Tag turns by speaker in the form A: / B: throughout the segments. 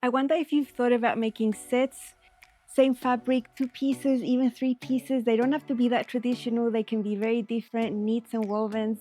A: I wonder if you've thought about making sets, same fabric, 2 pieces, even 3 pieces. They don't have to be that traditional. They can be very different, knits and wovens.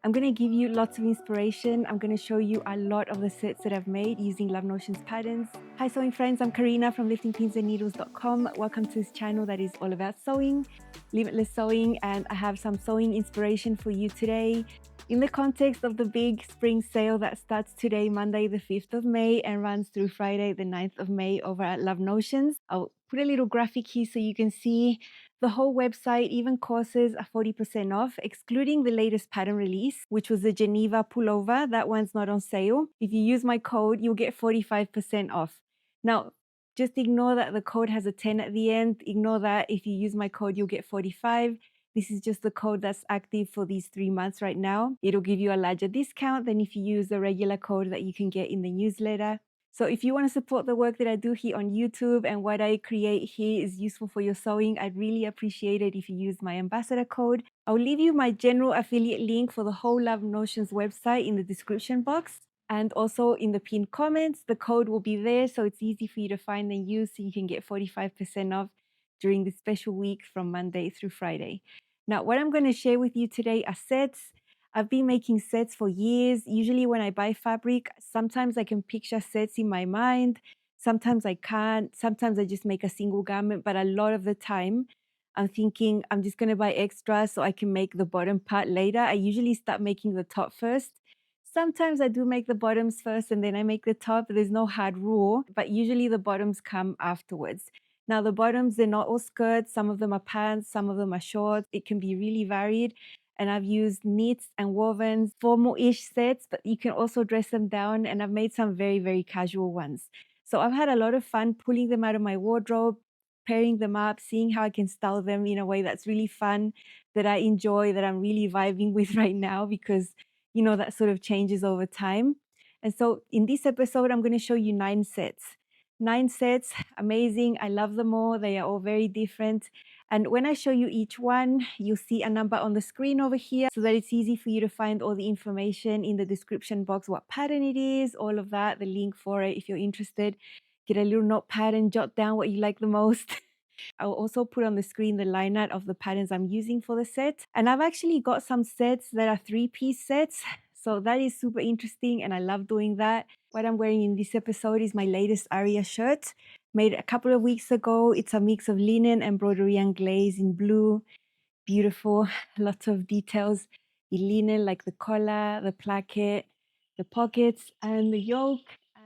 A: I'm going to give you lots of inspiration. I'm going to show you a lot of the sets that I've made using Love Notions patterns. Hi sewing friends, I'm Karina from liftingpinsandneedles.com. Welcome to this channel that is all about sewing, limitless sewing, and I have some sewing inspiration for you today. In the context of the big spring sale that starts today, Monday the 5th of May, and runs through Friday the 9th of May over at Love Notions, I'll put a little graphic here so you can see the whole website. Even courses are 40% off, excluding the latest pattern release, which was the Geneva pullover. That one's not on sale. If you use my code, you'll get 45% off. Now, just ignore that the code has a 10 at the end. Ignore that. If you use my code, you'll get 45. This is just the code that's active for these 3 months right now. It'll give you a larger discount than if you use the regular code that you can get in the newsletter. So if you want to support the work that I do here on YouTube and what I create here is useful for your sewing, I'd really appreciate it if you use my ambassador code. I'll leave you my general affiliate link for the whole Love Notions website in the description box. And also in the pinned comments, the code will be there, so it's easy for you to find and use, so you can get 45% off during this special week from Monday through Friday. Now, what I'm going to share with you today are sets. I've been making sets for years. Usually when I buy fabric, sometimes I can picture sets in my mind. Sometimes I can't. Sometimes I just make a single garment, but a lot of the time I'm thinking I'm just going to buy extras so I can make the bottom part later. I usually start making the top first. Sometimes I do make the bottoms first and then I make the top. There's no hard rule, but usually the bottoms come afterwards. Now the bottoms, they're not all skirts. Some of them are pants, some of them are shorts. It can be really varied. And I've used knits and wovens, formal-ish sets, but you can also dress them down. And I've made some very, very casual ones. So I've had a lot of fun pulling them out of my wardrobe, pairing them up, seeing how I can style them in a way that's really fun, that I enjoy, that I'm really vibing with right now, because you know that sort of changes over time. And so in this episode, I'm going to show you 9 sets. 9 sets, amazing. I love them all. They are all very different. And when I show you each one, you'll see a number on the screen over here so that it's easy for you to find all the information in the description box, what pattern it is, all of that, the link for it if you're interested. Get a little notepad and jot down what you like the most. I'll also put on the screen the line art of the patterns I'm using for the set. And I've actually got some sets that are 3-piece sets. So that is super interesting and I love doing that. What I'm wearing in this episode is my latest Aria shirt, made a couple of weeks ago. It's a mix of linen, embroidery and glaze in blue. Beautiful, lots of details in linen, like the collar, the placket, the pockets and the yoke.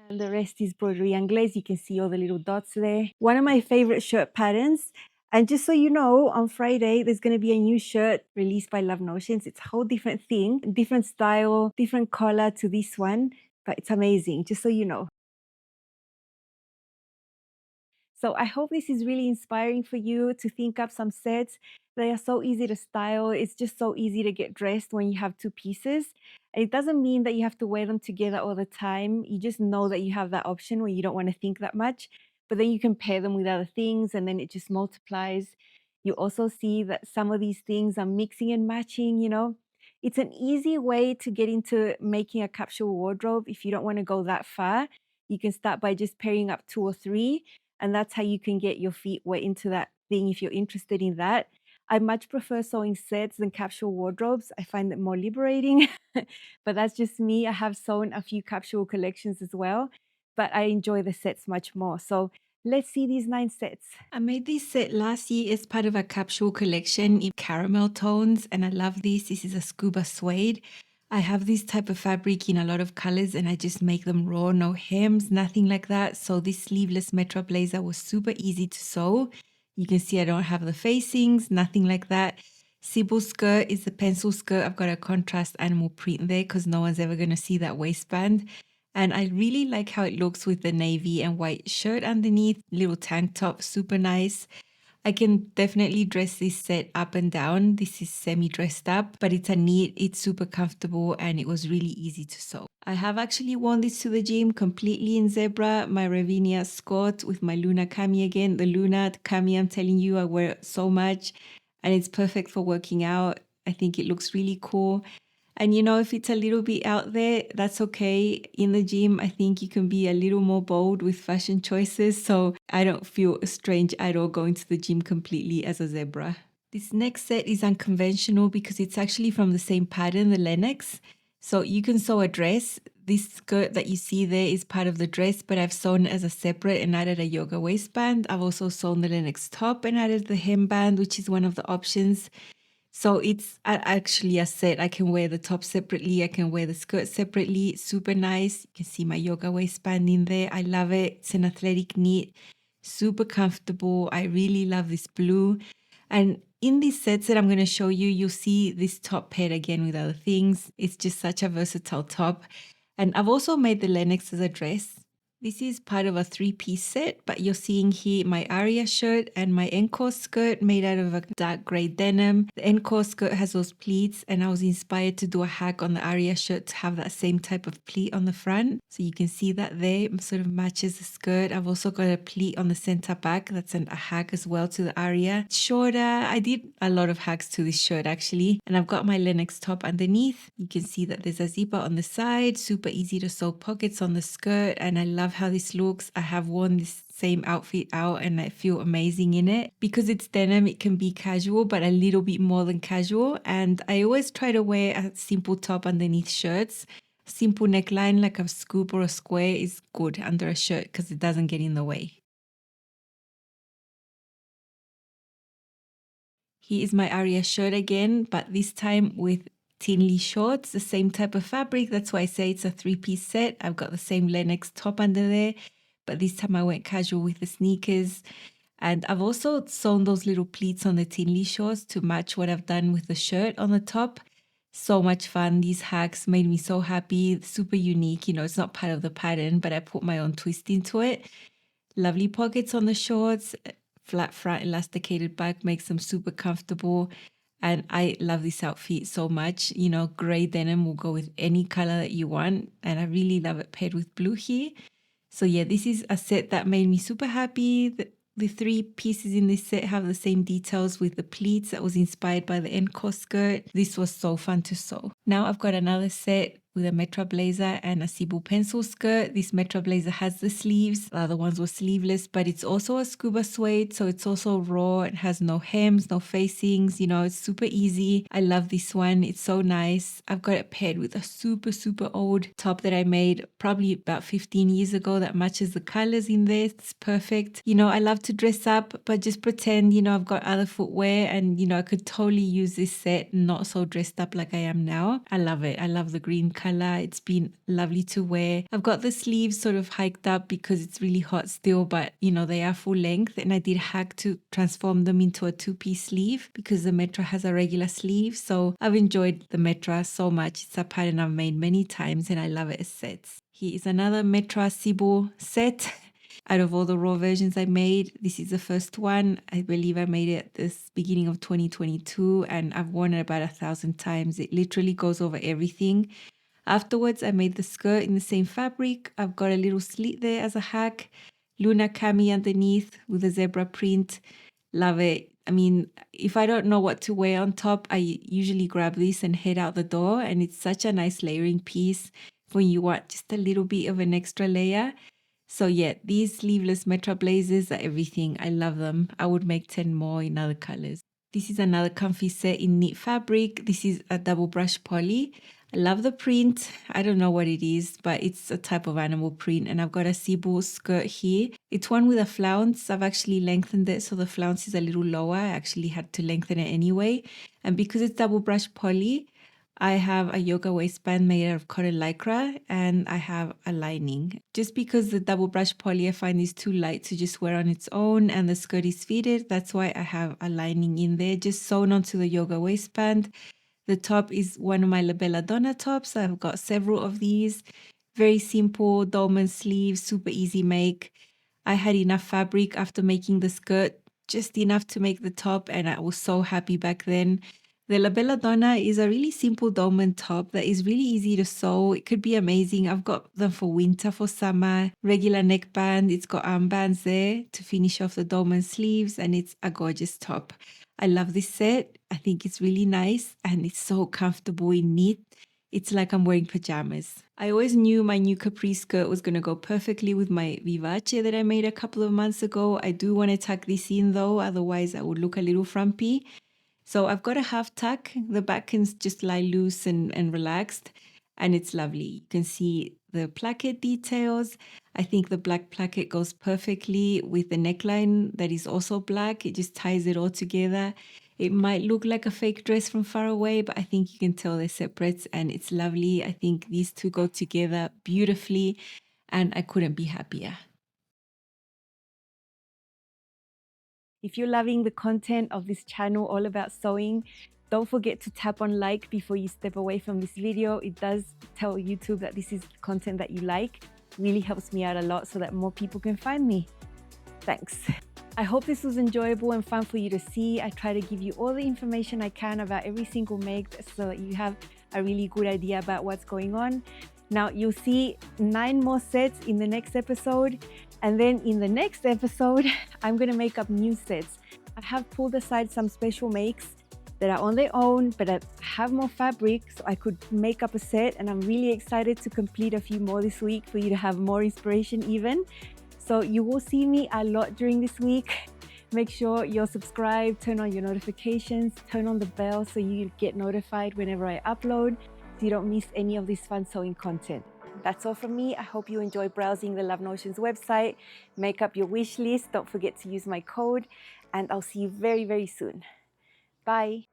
A: And the rest is broderie and glaze. You can see all the little dots there. One of my favorite shirt patterns. And just so you know, on Friday, there's going to be a new shirt released by Love Notions. It's a whole different thing, different style, different color to this one, but it's amazing, just so you know. So I hope this is really inspiring for you to think up some sets. They are so easy to style. It's just so easy to get dressed when you have 2 pieces. And it doesn't mean that you have to wear them together all the time. You just know that you have that option when you don't want to think that much. But then you can pair them with other things and then it just multiplies. You also see that some of these things are mixing and matching, you know. It's an easy way to get into making a capsule wardrobe if you don't want to go that far. You can start by just pairing up 2 or 3. And that's how you can get your feet wet into that thing if you're interested in that. I much prefer sewing sets than capsule wardrobes. I find it more liberating, but that's just me. I have sewn a few capsule collections as well, but I enjoy the sets much more. So let's see these 9 sets. I made this set last year as part of a capsule collection in caramel tones, and I love this. This is a Scuba suede. I have this type of fabric in a lot of colors and I just make them raw, no hems, nothing like that. So this sleeveless Metra blazer was super easy to sew. You can see I don't have the facings, nothing like that. Sybil skirt is the pencil skirt. I've got a contrast animal print there because no one's ever going to see that waistband. And I really like how it looks with the navy and white shirt underneath, little tank top, super nice. I can definitely dress this set up and down. This is semi-dressed up, but it's a knit, it's super comfortable, and it was really easy to sew. I have actually worn this to the gym completely in zebra, my Ravinia Scott with my Luna cami again. The Luna cami, I'm telling you, I wear it so much, and it's perfect for working out. I think it looks really cool.
B: And if it's a little bit out there, that's okay. In the gym, I think you can be a little more bold with fashion choices. So I don't feel strange at all going to the gym completely as a zebra. This next set is unconventional because it's actually from the same pattern, the Lennox. So you can sew a dress. This skirt that you see there is part of the dress, but I've sewn it as a separate and added a yoga waistband. I've also sewn the Lennox top and added the hemband, which is one of the options. So it's actually a set. I can wear the top separately. I can wear the skirt separately. Super nice. You can see my yoga waistband in there. I love it. It's an athletic knit, super comfortable. I really love this blue. And in these sets that I'm going to show you, you'll see this top paired again with other things. It's just such a versatile top. And I've also made the Lennox as a dress. This is part of a 3-piece set, but you're seeing here my Aria shirt and my encore skirt made out of a dark grey denim. The encore skirt has those pleats, and I was inspired to do a hack on the Aria shirt to have that same type of pleat on the front. So you can see that there sort of matches the skirt. I've also got a pleat on the center back. That's a hack as well to the Aria. It's shorter. I did a lot of hacks to this shirt actually. And I've got my Lennox top underneath. You can see that there's a zipper on the side, super easy to sew pockets on the skirt, and I love how this looks. I have worn this same outfit out and I feel amazing in it. Because it's denim, it can be casual, but a little bit more than casual. And I always try to wear a simple top underneath shirts. Simple neckline like a scoop or a square is good under a shirt because it doesn't get in the way. Here is my Aria shirt again, but this time with Tinley shorts, the same type of fabric. That's why I say it's a 3-piece set. I've got the same Lennox top under there, but this time I went casual with the sneakers. And I've also sewn those little pleats on the Tinley shorts to match what I've done with the shirt on the top. So much fun. These hacks made me so happy, super unique. It's not part of the pattern, but I put my own twist into it. Lovely pockets on the shorts, flat front elasticated back makes them super comfortable. And I love this outfit so much. Gray denim will go with any color that you want. And I really love it paired with blue here. So yeah, this is a set that made me super happy. The 3 pieces in this set have the same details with the pleats that was inspired by the encore skirt. This was so fun to sew. Now I've got another set with a Metra blazer and a Cebu pencil skirt. This Metra blazer has the sleeves. The other ones were sleeveless, but it's also a scuba suede, so it's also raw. It has no hems, no facings. It's super easy. I love this one. It's so nice. I've got it paired with a super, super old top that I made probably about 15 years ago that matches the colors in there. It's perfect. I love to dress up, but just pretend, I've got other footwear and, I could totally use this set not so dressed up like I am now. I love it. I love the green color. It's been lovely to wear. I've got the sleeves sort of hiked up because it's really hot still, but they are full length, and I did hack to transform them into a 2-piece sleeve because the Metra has a regular sleeve. So I've enjoyed the Metra so much. It's a pattern I've made many times and I love it as sets. Here is another Metra Cebu set. Out of all the raw versions I made, this is the first one. I believe I made it this beginning of 2022 and I've worn it about 1,000 times. It literally goes over everything. Afterwards, I made the skirt in the same fabric. I've got a little slit there as a hack. Luna cami underneath with a zebra print. Love it. I mean, if I don't know what to wear on top, I usually grab this and head out the door. And it's such a nice layering piece when you want just a little bit of an extra layer. So yeah, these sleeveless Metra blazers are everything. I love them. I would make 10 more in other colors. This is another comfy set in knit fabric. This is a double brush poly. I love the print. I don't know what it is, but it's a type of animal print. And I've got a Cebu skirt here. It's one with a flounce. I've actually lengthened it so the flounce is a little lower. I actually had to lengthen it anyway. And because it's double brush poly, I have a yoga waistband made out of cotton lycra and I have a lining. Just because the double brush poly I find is too light to just wear on its own and the skirt is fitted, that's why I have a lining in there just sewn onto the yoga waistband. The top is one of my La Bella Donna tops. I've got several of these. Very simple dolman sleeves, super easy make. I had enough fabric after making the skirt, just enough to make the top, and I was so happy back then. The La Bella Donna is a really simple dolman top that is really easy to sew. It could be amazing. I've got them for winter, for summer, regular neckband. It's got armbands there to finish off the dolman sleeves, and it's a gorgeous top. I love this set. I think it's really nice and it's so comfortable in knit. It's like I'm wearing pajamas. I always knew my new capri skirt was going to go perfectly with my Vivace that I made a couple of months ago. I do want to tuck this in though, otherwise I would look a little frumpy. So I've got a half tuck. The back can just lie loose and relaxed, and it's lovely. You can see the placket details. I think the black placket goes perfectly with the neckline that is also black. It just ties it all together. It might look like a fake dress from far away, but I think you can tell they're separate and it's lovely. I think these two go together beautifully, and I couldn't be happier.
A: If you're loving the content of this channel all about sewing, don't forget to tap on like before you step away from this video. It does tell YouTube that this is content that you like. It really helps me out a lot so that more people can find me. Thanks. I hope this was enjoyable and fun for you to see. I try to give you all the information I can about every single make so that you have a really good idea about what's going on. Now you'll see 9 more sets in the next episode. And then in the next episode, I'm going to make up new sets. I have pulled aside some special makes that are on their own, but I have more fabric, so I could make up a set. And I'm really excited to complete a few more this week for you to have more inspiration even. So you will see me a lot during this week. Make sure you're subscribed, turn on your notifications, turn on the bell so you get notified whenever I upload, so you don't miss any of this fun sewing content. That's all from me. I hope you enjoy browsing the Love Notions website. Make up your wish list. Don't forget to use my code, and I'll see you very, very soon. Bye.